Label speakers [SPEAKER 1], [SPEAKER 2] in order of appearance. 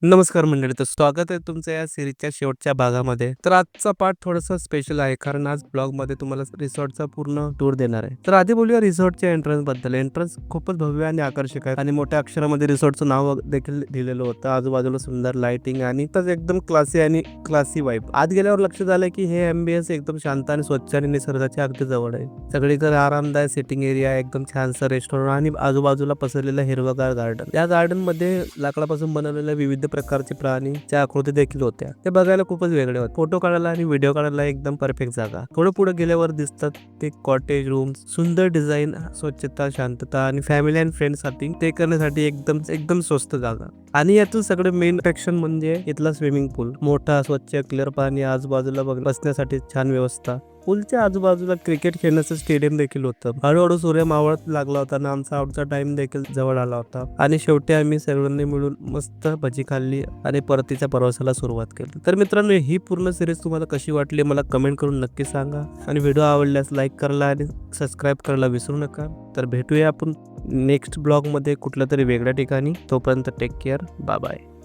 [SPEAKER 1] नमस्कार मंडळी, तर स्वागत आहे तुमचं या सिरीजच्या शेवटच्या भागामध्ये. तर आजचा पार्ट थोडासा स्पेशल आहे, कारण आज ब्लॉगमध्ये तुम्हाला रिसॉर्टचा पूर्ण टूर देणार आहे. तर आधी बोलूया रिसॉर्टच्या एंट्रन्स बद्दल. एंट्रन्स खूपच भव्य आणि आकर्षक आहे आणि मोठ्या अक्षरामध्ये रिसॉर्टचं नाव देखील लिहिलेलं होतं. आजूबाजूला सुंदर लाइटिंग आणि तर एकदम क्लासी आणि क्लासी वाईब. आत गेल्यावर लक्षात आलं की हे एम्बियन्स एकदम शांत आणि स्वच्छ आणि निसर्गाच्या अगदी जवळ आहे. सगळीकडे आरामदायक सिटिंग एरिया, एकदम छानसं रेस्टॉरंट आणि आजूबाजूला पसरलेलं हिरवगार गार्डन. या गार्डन मध्ये लाकडापासून बनवलेल्या विविध प्रकारचे प्राणीच्या आकृती देखील होत्या. ते बघायला खूपच वेगळे होते. फोटो काढायला आणि व्हिडिओ काढायला एकदम परफेक्ट जागा. थोडं पुढे गेल्यावर दिसतात ते कॉटेज रूम, सुंदर डिझाईन, स्वच्छता, शांतता आणि फॅमिली अँड फ्रेंड साठी ते करण्यासाठी एकदम एकदम स्वस्त जागा. आणि यातून सगळं मेन अट्रॅक्शन म्हणजे इथला स्विमिंग पूल. मोठा, स्वच्छ, क्लिअर पाणी, आजूबाजूला बसण्यासाठी छान व्यवस्था. पूलच्या आजूबाजूला क्रिकेट खेळण्याचं स्टेडियम देखील होतं. हळूहळू सूर्य मावळत लागला होता आणि आमचा आउटचा टाइम देखील जवळ आला होता. आणि शेवटी आम्ही सर्वांनी मिळून मस्त भजी खाल्ली आणि परतीच्या प्रवासाला सुरुवात केली. तर मित्रांनो, ही पूर्ण सिरीज तुम्हाला कशी वाटली मला कमेंट करून नक्की सांगा. आणि व्हिडिओ आवडल्यास लाईक करायला आणि सबस्क्राईब करायला विसरू नका. तर भेटूया आपण नेक्स्ट ब्लॉगमध्ये कुठल्या तरी वेगळ्या ठिकाणी. तोपर्यंत टेक केअर. Bye bye.